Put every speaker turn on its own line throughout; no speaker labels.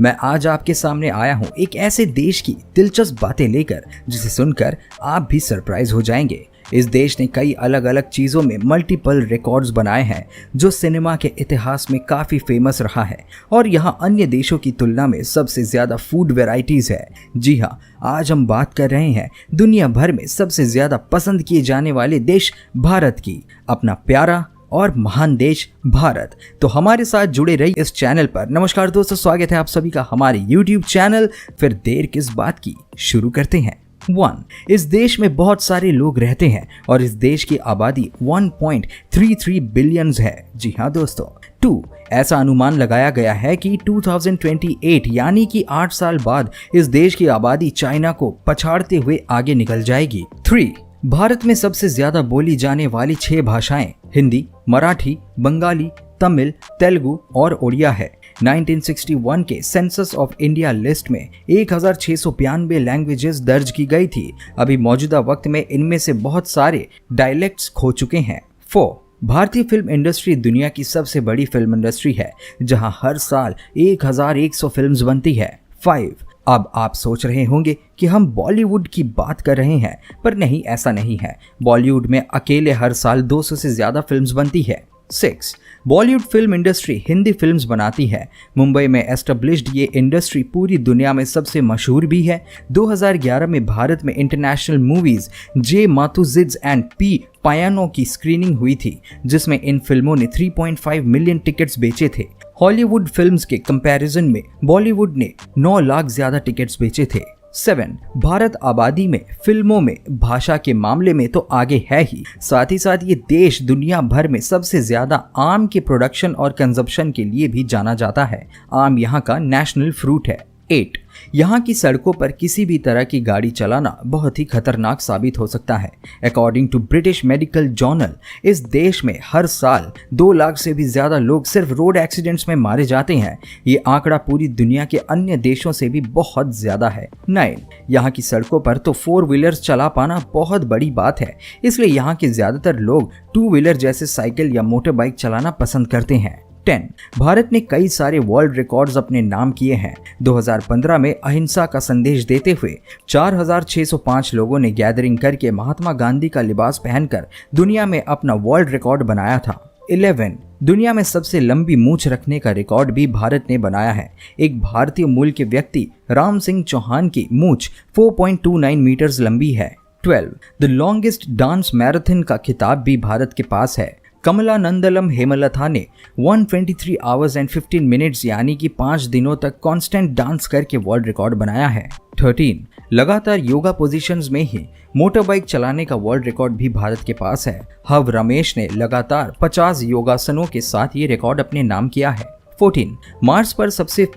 मैं आज आपके सामने आया हूँ एक ऐसे देश की दिलचस्प बातें लेकर जिसे सुनकर आप भी सरप्राइज हो जाएंगे। इस देश ने कई अलग अलग चीज़ों में मल्टीपल रिकॉर्ड्स बनाए हैं जो सिनेमा के इतिहास में काफ़ी फेमस रहा है और यहाँ अन्य देशों की तुलना में सबसे ज़्यादा फूड वैरायटीज़ है। जी हाँ, आज हम बात कर रहे हैं दुनिया भर में सबसे ज़्यादा पसंद किए जाने वाले देश भारत की, अपना प्यारा और महान देश भारत। तो हमारे साथ जुड़े रही इस चैनल पर। नमस्कार दोस्तों, स्वागत है आप सभी का हमारे YouTube चैनल। फिर देर किस बात की, शुरू करते हैं। 1. इस देश में बहुत सारे लोग रहते हैं और इस देश की आबादी 1.33 बिलियन है। जी हाँ दोस्तों। 2. ऐसा अनुमान लगाया गया है कि 2028 यानी कि 8 साल बाद इस देश की आबादी चाइना को पछाड़ते हुए आगे निकल जाएगी। 3. भारत में सबसे ज्यादा बोली जाने वाली 6 भाषाएं हिंदी, मराठी, बंगाली, तमिल, तेलुगु और उड़िया है। 1961 के सेंसस ऑफ इंडिया लिस्ट में 1692 लैंग्वेजेस दर्ज की गई थी। अभी मौजूदा वक्त में इनमें से बहुत सारे डायलेक्ट्स खो चुके हैं। 4. भारतीय फिल्म इंडस्ट्री दुनिया की सबसे बड़ी फिल्म इंडस्ट्री है जहां हर साल 1100 फिल्म्स बनती है। 5. अब आप सोच रहे होंगे कि हम बॉलीवुड की बात कर रहे हैं, पर नहीं, ऐसा नहीं है। बॉलीवुड में अकेले हर साल 200 से ज्यादा फिल्म्स बनती है। 6. Bollywood film industry Hindi films बनाती है। मुंबई में एस्टेब्लिश्ड ये इंडस्ट्री पूरी दुनिया में सबसे मशहूर भी है। 2011 में भारत में इंटरनेशनल मूवीज जे माथुजिड्स एंड पी पायानो की स्क्रीनिंग हुई थी, जिसमें इन फिल्मों ने 3.5 मिलियन टिकट्स बेचे थे। हॉलीवुड फिल्म्स के कंपैरिजन में बॉलीवुड ने 9 लाख ज्यादा टिकट्स बेचे थे। 7. भारत आबादी में, फिल्मों में, भाषा के मामले में तो आगे है ही, साथ ही साथ ये देश दुनिया भर में सबसे ज्यादा आम के प्रोडक्शन और कंजप्शन के लिए भी जाना जाता है। आम यहाँ का नेशनल फ्रूट है। 8. यहाँ की सड़कों पर किसी भी तरह की गाड़ी चलाना बहुत ही खतरनाक साबित हो सकता है। According to British medical journal, इस देश में हर साल 2 लाख से भी ज्यादा लोग सिर्फ रोड एक्सीडेंट्स में मारे जाते हैं। ये आंकड़ा पूरी दुनिया के अन्य देशों से भी बहुत ज्यादा है। 9. यहाँ की सड़कों पर तो 4 व्हीलर्स चला पाना बहुत बड़ी बात है, इसलिए यहाँ के ज्यादातर लोग 2 व्हीलर जैसे साइकिल या मोटर बाइक चलाना पसंद करते हैं। 10. भारत ने कई सारे वर्ल्ड रिकॉर्ड्स अपने नाम किए हैं। 2015 में अहिंसा का संदेश देते हुए 4605 लोगों ने गैदरिंग करके महात्मा गांधी का लिबास पहनकर दुनिया में अपना वर्ल्ड रिकॉर्ड बनाया था। 11. दुनिया में सबसे लंबी मूंछ रखने का रिकॉर्ड भी भारत ने बनाया है। एक भारतीय मूल के व्यक्ति राम सिंह चौहान की मूंछ 4.29 मीटर्स लंबी है। 12. द लॉन्गेस्ट डांस मैराथन का खिताब भी भारत के पास है। कमला नंदलम हेमलथा ने 123 आवर्स एंड 15 मिनट्स यानी कि 5 दिनों तक कांस्टेंट डांस करके वर्ल्ड रिकॉर्ड बनाया है। 13. लगातार योगा पोजीशंस में ही मोटर बाइक चलाने का वर्ल्ड रिकॉर्ड भी भारत के पास है। हव रमेश ने लगातार 50 योगासनों के साथ ये रिकॉर्ड अपने नाम किया है। 14. मार्स पर सबसे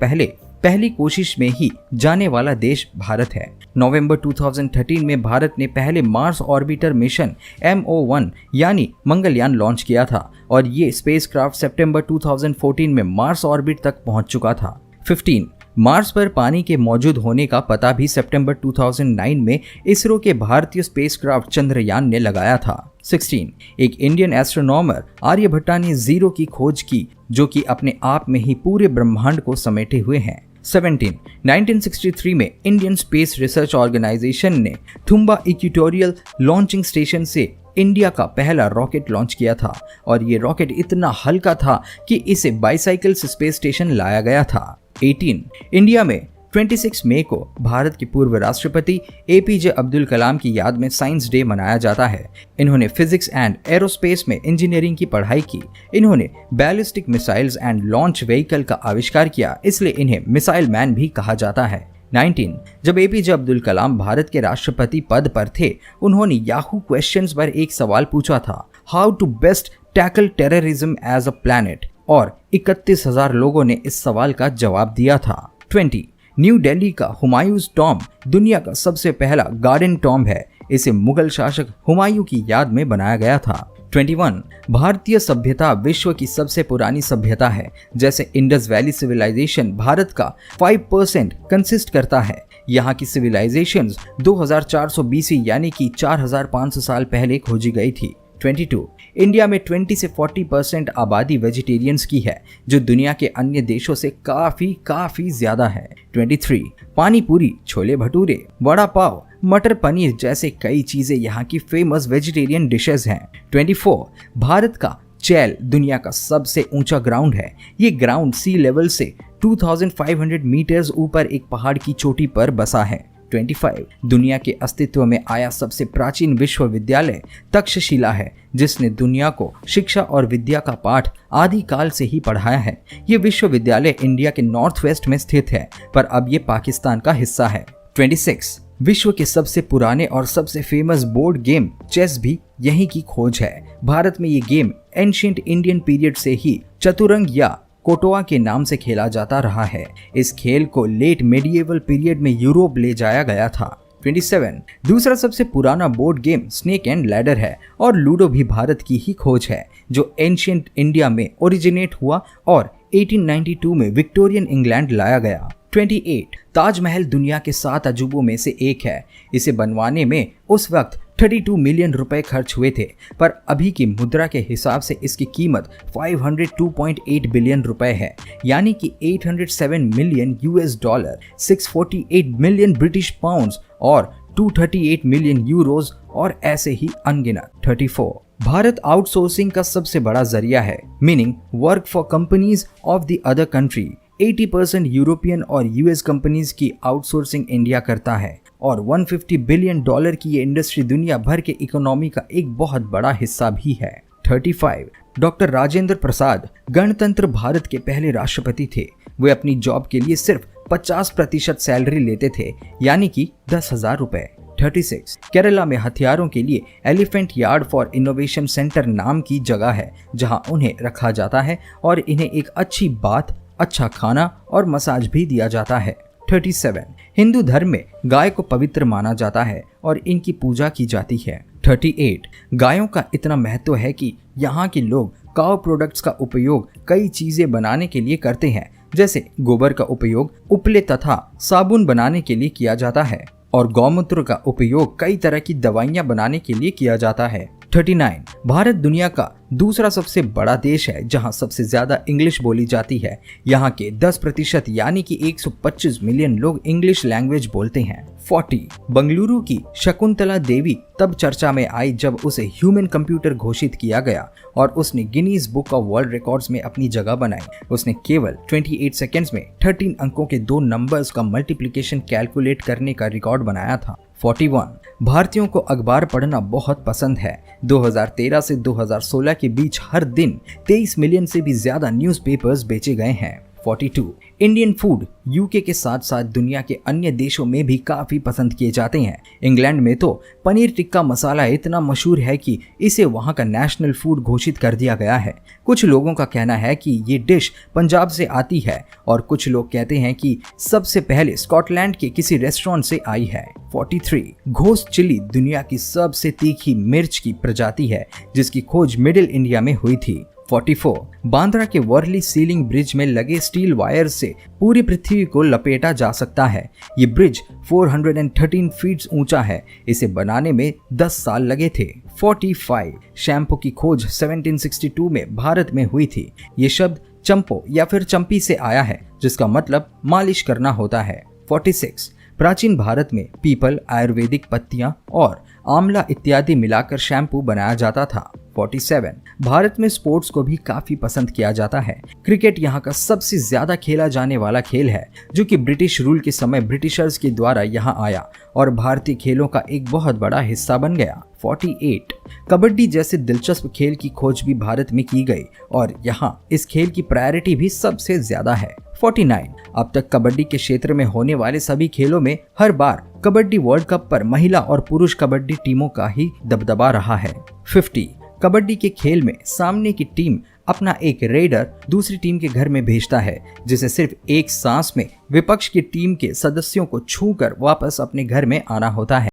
पहली कोशिश में ही जाने वाला देश भारत है। नवंबर 2013 में भारत ने पहले मार्स ऑर्बिटर मिशन MO1 यानी मंगलयान लॉन्च किया था और ये स्पेसक्राफ्ट सितंबर 2014 में मार्स ऑर्बिट तक पहुंच चुका था। 15. मार्स पर पानी के मौजूद होने का पता भी सितंबर 2009 में इसरो के भारतीय स्पेसक्राफ्ट चंद्रयान ने लगाया था। 16. एक इंडियन एस्ट्रोनॉमर आर्यभट्टा ने जीरो की खोज की, जो कि अपने आप में ही पूरे ब्रह्मांड को समेटे हुए हैं। 17. 1963 में इंडियन स्पेस रिसर्च ऑर्गेनाइजेशन ने थुम्बा इक्वेटोरियल लॉन्चिंग स्टेशन से इंडिया का पहला रॉकेट लॉन्च किया था और ये रॉकेट इतना हल्का था कि इसे बाइसाइकिल से स्पेस स्टेशन लाया गया था। 18. इंडिया में 26 मई को भारत के पूर्व राष्ट्रपति APJ अब्दुल कलाम की याद में साइंस डे मनाया जाता है। इन्होंने फिजिक्स एंड एरोस्पेस में इंजीनियरिंग की पढ़ाई की। इन्होंने ballistic missiles and launch vehicle का आविष्कार किया, इसलिए इन्हें मिसाइल मैन भी कहा जाता है। 19. जब APJ अब्दुल कलाम भारत के राष्ट्रपति पद पर थे, उन्होंने याहू क्वेश्चंस पर एक सवाल पूछा था, how to best tackle terrorism as a planet, और 31,000 लोगों ने इस सवाल का जवाब दिया था। 20. न्यू दिल्ली का हुमायूंस टॉम्ब दुनिया का सबसे पहला गार्डन टॉम्ब है। इसे मुगल शासक हुमायूं की याद में बनाया गया था। 21. भारतीय सभ्यता विश्व की सबसे पुरानी सभ्यता है। जैसे इंडस वैली सिविलाइजेशन भारत का 5% कंसिस्ट करता है। यहाँ की सिविलाइजेशंस 2400 BC यानी कि 4500 साल पहले खोजी गई थी। 22. इंडिया में 20 से 40% आबादी वेजिटेरियंस की है, जो दुनिया के अन्य देशों से काफी ज्यादा है। 23 पानी पूरी, छोले भटूरे, वड़ा पाव, मटर पनीर जैसे कई चीजें यहाँ की फेमस वेजिटेरियन डिशेस हैं। 24 भारत का चैल दुनिया का सबसे ऊंचा ग्राउंड है। ये ग्राउंड सी लेवल से 2500 मीटर्स ऊपर एक पहाड़ की चोटी पर बसा है। 25 दुनिया के अस्तित्व में आया सबसे प्राचीन विश्वविद्यालय तक्षशिला है, जिसने दुनिया को शिक्षा और विद्या का पाठ आदि काल से ही पढ़ाया है। ये विश्वविद्यालय इंडिया के नॉर्थ वेस्ट में स्थित है, पर अब ये पाकिस्तान का हिस्सा है। 26 विश्व के सबसे पुराने और सबसे फेमस बोर्ड गेम चेस भी यहीं की खोज है। भारत में ये गेम एंशिएंट इंडियन पीरियड से ही चतुरंग या कोटोआ के नाम से खेला जाता रहा है। इस खेल को लेट मेडिएवल पीरियड में यूरोप ले जाया गया था। 27 दूसरा सबसे पुराना board game snake and ladder है और लूडो भी भारत की ही खोज है, जो एंशिएंट इंडिया में ओरिजिनेट हुआ और 1892 में विक्टोरियन इंग्लैंड लाया गया। 28 ताजमहल दुनिया के 7 अजूबों में से एक है। इसे बनवाने में उस वक्त 32 मिलियन रुपए खर्च हुए थे, पर अभी की मुद्रा के हिसाब से इसकी कीमत 502.8 बिलियन रुपए है, यानी कि 807 million US dollar, 648 million British pounds और 238 मिलियन यूरोज और ऐसे ही अनगिनत। 34 भारत आउटसोर्सिंग का सबसे बड़ा जरिया है, meaning work for companies of the other country. 80% European और यूएस कंपनीज की आउटसोर्सिंग इंडिया करता है और 150 बिलियन डॉलर की ये इंडस्ट्री दुनिया भर के इकोनॉमी का एक बहुत बड़ा हिस्सा भी है। 35 डॉक्टर राजेंद्र प्रसाद गणतंत्र भारत के पहले राष्ट्रपति थे। वे अपनी जॉब के लिए सिर्फ 50% सैलरी लेते थे, यानी कि 10,000 रुपए। 36 केरला में हथियारों के लिए elephant yard for innovation centre नाम की जगह है, जहां उन्हें रखा जाता है और इन्हें एक अच्छी बात, अच्छा खाना और मसाज भी दिया जाता है। 37 हिंदू धर्म में गाय को पवित्र माना जाता है और इनकी पूजा की जाती है। 38 गायों का इतना महत्व है कि यहाँ के लोग काउ प्रोडक्ट्स का उपयोग कई चीजें बनाने के लिए करते हैं, जैसे गोबर का उपयोग उपले तथा साबुन बनाने के लिए किया जाता है और गौमूत्र का उपयोग कई तरह की दवाइयां बनाने के लिए किया जाता है। 39 भारत दुनिया का दूसरा सबसे बड़ा देश है, जहां सबसे ज्यादा इंग्लिश बोली जाती है। यहाँ के 10% यानी कि 125 मिलियन लोग इंग्लिश लैंग्वेज बोलते हैं। 40 बंगलुरु की शकुंतला देवी तब चर्चा में आई जब उसे ह्यूमन कंप्यूटर घोषित किया गया और उसने Guinness book of world records में अपनी जगह बनाई। उसने केवल 28 सेकेंड्स में 13 अंकों के 2 नंबर्स का मल्टीप्लिकेशन कैलकुलेट करने का रिकॉर्ड बनाया था। 41 भारतीयों को अखबार पढ़ना बहुत पसंद है। 2013 से 2016 के बीच हर दिन 23 मिलियन से भी ज्यादा न्यूज़पेपर्स बेचे गए हैं। 42 इंडियन फूड यूके के साथ साथ दुनिया के अन्य देशों में भी काफी पसंद किए जाते हैं। इंग्लैंड में तो पनीर टिक्का मसाला इतना मशहूर है कि इसे वहां का नेशनल फूड घोषित कर दिया गया है। कुछ लोगों का कहना है कि ये डिश पंजाब से आती है और कुछ लोग कहते हैं कि सबसे पहले स्कॉटलैंड के किसी रेस्टोरेंट से आई है। 43 घोस्ट चिली दुनिया की सबसे तीखी मिर्च की प्रजाति है, जिसकी खोज मिडिल इंडिया में हुई थी। 44 बांद्रा के वर्ली सीलिंग ब्रिज में लगे स्टील वायर से पूरी पृथ्वी को लपेटा जा सकता है। ये ब्रिज 413 फीट ऊंचा है। इसे बनाने में 10 साल लगे थे। 45 शैम्पू की खोज 1762 में भारत में हुई थी। ये शब्द चंपो या फिर चंपी से आया है, जिसका मतलब मालिश करना होता है। 46 प्राचीन भारत में पीपल, आयुर्वेदिक पत्तियां और आंवला इत्यादि मिलाकर शैम्पू बनाया जाता था। 47 भारत में स्पोर्ट्स को भी काफी पसंद किया जाता है। क्रिकेट यहाँ का सबसे ज्यादा खेला जाने वाला खेल है, जो कि ब्रिटिश रूल के समय ब्रिटिशर्स के द्वारा यहाँ आया और भारतीय खेलों का एक बहुत बड़ा हिस्सा बन गया। 48 कबड्डी जैसे दिलचस्प खेल की खोज भी भारत में की गई और यहाँ इस खेल की प्रायोरिटी भी सबसे ज्यादा है। 49 अब तक कबड्डी के क्षेत्र में होने वाले सभी खेलों में हर बार कबड्डी वर्ल्ड कप पर महिला और पुरुष कबड्डी टीमों का ही दबदबा रहा है। 50 कबड्डी के खेल में सामने की टीम अपना एक रेडर दूसरी टीम के घर में भेजता है, जिसे सिर्फ एक सांस में विपक्ष की टीम के सदस्यों को छूकर वापस अपने घर में आना होता है।